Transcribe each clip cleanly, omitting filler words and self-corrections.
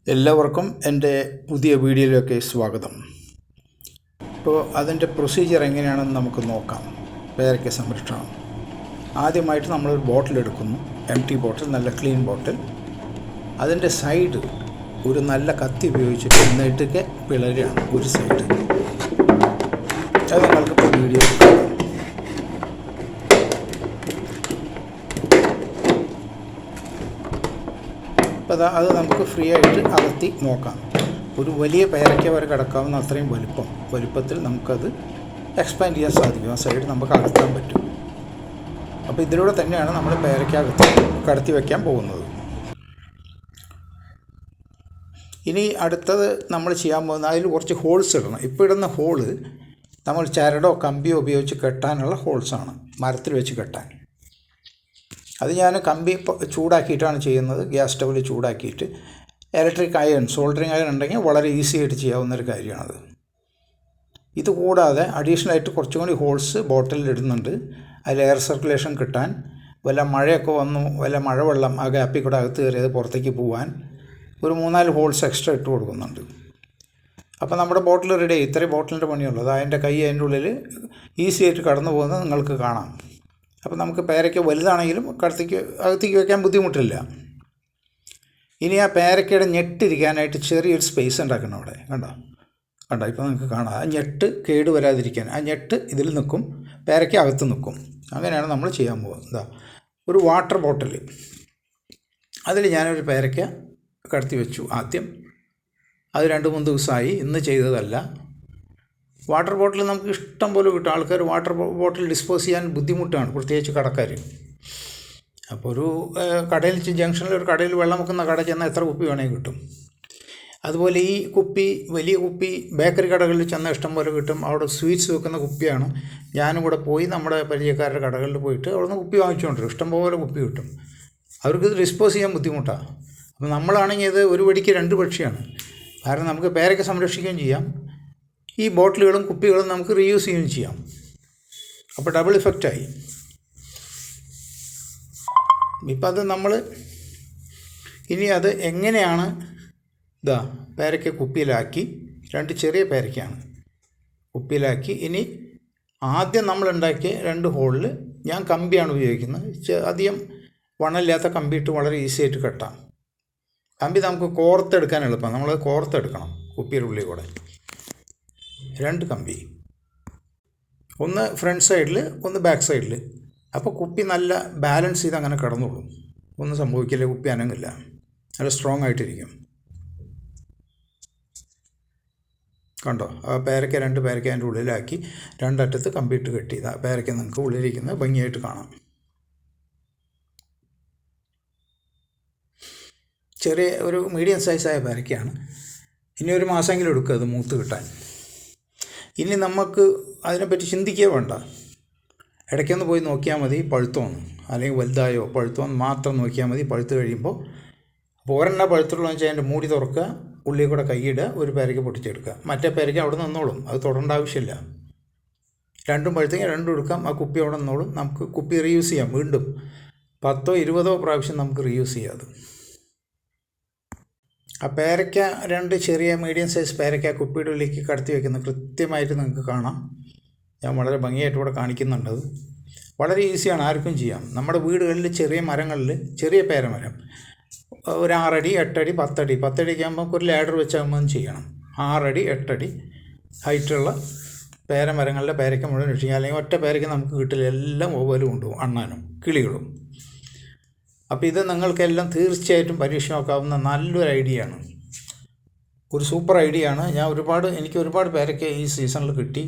എല്ലാവർക്കും എൻ്റെ പുതിയ വീഡിയോയിലേക്ക് സ്വാഗതം. ഇപ്പോൾ അതിൻ്റെ പ്രൊസീജിയർ എങ്ങനെയാണെന്ന് നമുക്ക് നോക്കാം. പേരയ്ക്ക സംരക്ഷണം. ആദ്യമായിട്ട് നമ്മളൊരു ബോട്ടിൽ എടുക്കുന്നു, എംപ്റ്റി ബോട്ടിൽ, നല്ല ക്ലീൻ ബോട്ടിൽ. അതിൻ്റെ സൈഡ് ഒരു നല്ല കത്തി ഉപയോഗിച്ചിട്ട് നെടുകെ പിളരുകയാണ് ഒരു സൈഡ്. അത് നിങ്ങൾക്കിപ്പോൾ വീഡിയോ കാണാം. അപ്പോൾ അത് നമുക്ക് ഫ്രീ ആയിട്ട് അകത്തി നോക്കാം. ഒരു വലിയ പേരയ്ക്ക വരെ കിടക്കാവുന്ന അത്രയും വലുപ്പത്തിൽ നമുക്കത് എക്സ്പാൻഡ് ചെയ്യാൻ സാധിക്കും. ആ സൈഡ് നമുക്ക് അകത്താൻ പറ്റും. അപ്പോൾ ഇതിലൂടെ തന്നെയാണ് നമ്മൾ പേരയ്ക്ക കടത്തി വയ്ക്കാൻ പോകുന്നത്. ഇനി അടുത്തത് നമ്മൾ ചെയ്യാൻ പോകുന്നത്, അതിൽ കുറച്ച് ഹോൾസ് ഇടണം. ഇപ്പോൾ ഇടുന്ന ഹോള് നമ്മൾ ചരടോ കമ്പിയോ ഉപയോഗിച്ച് കെട്ടാനുള്ള ഹോൾസാണ്, മരത്തിൽ വെച്ച് കെട്ടാൻ. അത് ഞാൻ കമ്പി ചൂടാക്കിയിട്ടാണ് ചെയ്യുന്നത്. ഗ്യാസ് സ്റ്റൗവിൽ ചൂടാക്കിയിട്ട് ഇലക്ട്രിക് അയൺ, സോൾഡറിങ് അയൺ ഉണ്ടെങ്കിൽ വളരെ ഈസി ആയിട്ട് ചെയ്യാവുന്നൊരു കാര്യമാണത്. ഇത് കൂടാതെ അഡീഷണലായിട്ട് കുറച്ചും കൂടി ഹോൾസ് ബോട്ടിലിൽ ഇടുന്നുണ്ട്. അതിൽ എയർ സർക്കുലേഷൻ കിട്ടാൻ, വല്ല മഴയൊക്കെ വന്നു വല്ല മഴവെള്ളം ആ ഗ്യാപ്പിൽ കൂടെ അകത്ത് കയറിയത് പുറത്തേക്ക് പോകാൻ ഒരു 3-4 ഹോൾസ് എക്സ്ട്രാ ഇട്ട് കൊടുക്കുന്നുണ്ട്. അപ്പോൾ നമ്മുടെ ബോട്ടിൽ റെഡി. ഇത്രയും ബോട്ടിലിൻ്റെ പണിയുള്ളൂ. അത് അതിൻ്റെ കൈ അതിൻ്റെ ഉള്ളിൽ ഈസി ആയിട്ട് കടന്നു പോകുന്നത് നിങ്ങൾക്ക് കാണാം. അപ്പോൾ നമുക്ക് പേരയ്ക്ക വലുതാണെങ്കിലും അകത്തേക്ക് വയ്ക്കാൻ ബുദ്ധിമുട്ടില്ല. ഇനി ആ പേരയ്ക്കയുടെ ഞെട്ടിരിക്കാനായിട്ട് ചെറിയൊരു സ്പേസ് ഉണ്ടാക്കണം അവിടെ. കണ്ടോ ഇപ്പോൾ നിങ്ങൾക്ക് കാണാം. ആ ഞെട്ട് കേട് വരാതിരിക്കാൻ ആ ഞെട്ട് ഇതിൽ നിൽക്കും, പേരയ്ക്ക അകത്ത് നിൽക്കും. അങ്ങനെയാണ് നമ്മൾ ചെയ്യാൻ പോകുന്നത്. ഒരു വാട്ടർ ബോട്ടിൽ, അതിൽ ഞാനൊരു പേരയ്ക്ക കടത്തി വെച്ചു ആദ്യം. അത് 2-3 ദിവസമായി, ഇന്ന് ചെയ്തതല്ല. വാട്ടർ ബോട്ടിൽ നമുക്ക് ഇഷ്ടം പോലെ കിട്ടും. ആൾക്കാർ വാട്ടർ ബോട്ടിൽ ഡിസ്പോസ് ചെയ്യാൻ ബുദ്ധിമുട്ടാണ്, പ്രത്യേകിച്ച് കടക്കാർ. അപ്പോൾ ഒരു കടയിൽ, ജംഗ്ഷനിൽ ഒരു കടയിൽ വെള്ളം വെക്കുന്ന കട ചെന്നാൽ എത്ര കുപ്പി വേണമെങ്കിൽ കിട്ടും. അതുപോലെ ഈ കുപ്പി, വലിയ കുപ്പി ബേക്കറി കടകളിൽ ചെന്നാൽ ഇഷ്ടം പോലെ കിട്ടും. അവിടെ സ്വീറ്റ്സ് വെക്കുന്ന കുപ്പിയാണ്. ഞാനും കൂടെ പോയി നമ്മുടെ പരിചയക്കാരുടെ കടകളിൽ പോയിട്ട് അവിടെ നിന്ന് കുപ്പി വാങ്ങിച്ചുകൊണ്ടിരും. ഇഷ്ടം പോലെ കുപ്പി കിട്ടും. അവർക്ക് ഇത് ഡിസ്പോസ് ചെയ്യാൻ ബുദ്ധിമുട്ടാണ്. അപ്പോൾ നമ്മളാണെങ്കിൽ ഇത് ഒരു വെടിക്ക് 2 പക്ഷിയാണ്. കാരണം നമുക്ക് പേരയ്ക്ക സംരക്ഷിക്കുകയും ചെയ്യാം, ഈ ബോട്ടിലുകളും കുപ്പികളും നമുക്ക് റീയൂസ് ചെയ്യുകയും ചെയ്യാം. അപ്പോൾ ഡബിൾ ഇഫക്റ്റായി. ഇപ്പം അത് നമ്മൾ ഇനി അത് എങ്ങനെയാണ്, പേരയ്ക്ക കുപ്പിയിലാക്കി, 2 ചെറിയ പേരയ്ക്കാണ് കുപ്പിയിലാക്കി. ഇനി ആദ്യം നമ്മളുണ്ടാക്കിയ 2 ഹോളിൽ ഞാൻ കമ്പിയാണ് ഉപയോഗിക്കുന്നത്. അധികം വണ്ണമില്ലാത്ത കമ്പി ഇട്ട് വളരെ ഈസി ആയിട്ട് കെട്ടാം. കമ്പി നമുക്ക് കോർത്തെടുക്കാൻ എളുപ്പമാണ്. നമ്മൾ കോർത്തെടുക്കണം കുപ്പിയുടെ ഉള്ളിൽ കൂടെ. 2 കമ്പി, ഒന്ന് ഫ്രണ്ട് സൈഡിൽ, ഒന്ന് ബാക്ക് സൈഡിൽ. അപ്പോൾ കുപ്പി നല്ല ബാലൻസ് ചെയ്ത് അങ്ങനെ കിടന്നോളും. ഒന്നും സംഭവിക്കില്ല, കുപ്പി അനങ്ങില്ല, നല്ല സ്ട്രോങ് ആയിട്ടിരിക്കും. കണ്ടോ, ആ പേരയ്ക്ക 2 പേരയ്ക്ക അതിൻ്റെ ഉള്ളിലാക്കി 2 അറ്റത്ത് കമ്പിയിട്ട് കെട്ടി. പേരയ്ക്ക നിങ്ങൾക്ക് ഉള്ളിലിരിക്കുന്നത് ഭംഗിയായിട്ട് കാണാം. ചെറിയ ഒരു മീഡിയം സൈസായ പേരയ്ക്കയാണ്. ഇനി ഒരു മാസമെങ്കിലും എടുക്കും അത് മൂത്ത് കിട്ടാൻ. ഇനി നമുക്ക് അതിനെപ്പറ്റി ചിന്തിക്കുക വേണ്ട. ഇടയ്ക്കൊന്ന് പോയി നോക്കിയാൽ മതി പഴുത്തോന്ന്, അല്ലെങ്കിൽ വലുതായോ പഴുത്തോന്ന് മാത്രം നോക്കിയാൽ മതി. പഴുത്ത് കഴിയുമ്പോൾ അപ്പോൾ ഒരെണ്ണ പഴുത്തുള്ളതെന്ന് വെച്ചാൽ അതിൻ്റെ മൂടി തുറക്കുക, ഉള്ളിൽ കൂടെ കൈയിടുക, ഒരു പേരയ്ക്ക പൊട്ടിച്ചെടുക്കുക. മറ്റേ പേരയ്ക്ക അവിടെ നിന്നോളും, അത് തൊടേണ്ട ആവശ്യമില്ല. 2 പഴുത്തെങ്കിൽ 2 എടുക്കാം. ആ കുപ്പി അവിടെ നിന്നോളും. നമുക്ക് കുപ്പി റീയൂസ് ചെയ്യാം. വീണ്ടും 10-20 പ്രാവശ്യം നമുക്ക് റീയൂസ് ചെയ്യാം അത്. ആ പേരയ്ക്ക 2 ചെറിയ മീഡിയം സൈസ് പേരയ്ക്ക കുപ്പിയുടെ ഉള്ളിലേക്ക് കടത്തി വയ്ക്കുന്നത് കൃത്യമായിട്ട് നിങ്ങൾക്ക് കാണാം. ഞാൻ വളരെ ഭംഗിയായിട്ട് ഇവിടെ കാണിക്കുന്നുണ്ട്. അത് വളരെ ഈസിയാണ്, ആർക്കും ചെയ്യാം. നമ്മുടെ വീടുകളിൽ ചെറിയ മരങ്ങളിൽ, ചെറിയ പേരമരം ഒരു 6 അടി, 8 അടി, 10 അടി, 10 അടിക്ക് ആകുമ്പോൾ ഒരു ലാഡർ വെച്ചാകുമ്പോൾ ചെയ്യണം. 6 അടി, 8 അടി ഹൈറ്റുള്ള പേരമരങ്ങളിലെ പേരയ്ക്ക മുഴുവൻ രക്ഷിക്കുക. അല്ലെങ്കിൽ ഒറ്റ പേരയ്ക്ക നമുക്ക് കിട്ടില്ല, എല്ലാം ഓവലും കൊണ്ടുപോകും, അണ്ണാനും കിളികളും. അപ്പോൾ ഇത് നിങ്ങൾക്കെല്ലാം തീർച്ചയായിട്ടും പരീക്ഷ നോക്കാവുന്ന നല്ലൊരു ഐഡിയ ആണ്, ഒരു സൂപ്പർ ഐഡിയ ആണ്. എനിക്ക് ഒരുപാട് പേരയ്ക്ക ഈ സീസണിൽ കിട്ടി,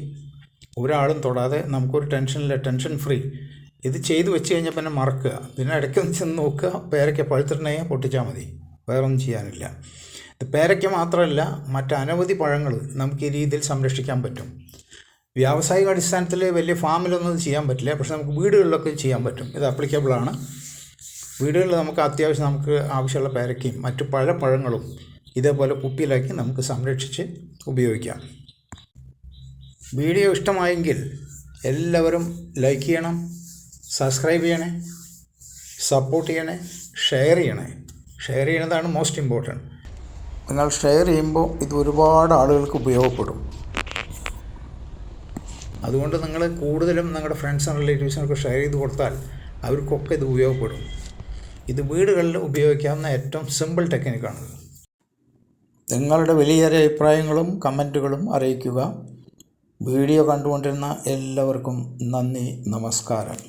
ഒരാളും തൊടാതെ. നമുക്കൊരു ടെൻഷനില്ല, ടെൻഷൻ ഫ്രീ. ഇത് ചെയ്ത് വെച്ച് കഴിഞ്ഞാൽ പിന്നെ മറക്കുക. പിന്നെ ഇടയ്ക്കൊന്ന് ചെന്ന് നോക്കുക, പേരയ്ക്ക പഴുത്തിട്ടുണ്ടെങ്കിൽ പൊട്ടിച്ചാൽ മതി, വേറൊന്നും ചെയ്യാനില്ല. ഇത് പേരയ്ക്ക മാത്രമല്ല, മറ്റനവധി പഴങ്ങൾ നമുക്ക് ഈ രീതിയിൽ സംരക്ഷിക്കാൻ പറ്റും. വ്യാവസായിക അടിസ്ഥാനത്തിൽ വലിയ ഫാമിലൊന്നും ചെയ്യാൻ പറ്റില്ല, പക്ഷെ നമുക്ക് വീടുകളിലൊക്കെ ചെയ്യാൻ പറ്റും. ഇത് ആപ്ലിക്കബിളാണ്. വീടുകളിൽ നമുക്ക് അത്യാവശ്യം നമുക്ക് ആവശ്യമുള്ള പേരയ്ക്കയും മറ്റു പഴങ്ങളും ഇതേപോലെ കുപ്പിയിലാക്കി നമുക്ക് സംരക്ഷിച്ച് ഉപയോഗിക്കാം. വീഡിയോ ഇഷ്ടമായെങ്കിൽ എല്ലാവരും ലൈക്ക് ചെയ്യണം, സബ്സ്ക്രൈബ് ചെയ്യണേ, സപ്പോർട്ട് ചെയ്യണേ, ഷെയർ ചെയ്യണേ. ഷെയർ ചെയ്യുന്നതാണ് മോസ്റ്റ് ഇമ്പോർട്ടൻറ്റ്. നിങ്ങൾ ഷെയർ ചെയ്യുമ്പോൾ ഇത് ഒരുപാട് ആളുകൾക്ക് ഉപയോഗപ്പെടും. അതുകൊണ്ട് നിങ്ങൾ കൂടുതലും നിങ്ങളുടെ ഫ്രണ്ട്സും റിലേറ്റീവ്സിനൊക്കെ ഷെയർ ചെയ്ത് കൊടുത്താൽ അവർക്കൊക്കെ ഇത് ഉപയോഗപ്പെടും. ഇത് വീടുകളിൽ ഉപയോഗിക്കാവുന്ന ഏറ്റവും സിമ്പിൾ ടെക്നിക്കാണ്. നിങ്ങളുടെ വലിയൊരു അഭിപ്രായങ്ങളും കമൻറ്റുകളും അറിയിക്കുക. വീഡിയോ കണ്ടുകൊണ്ടിരുന്ന എല്ലാവർക്കും നന്ദി, നമസ്കാരം.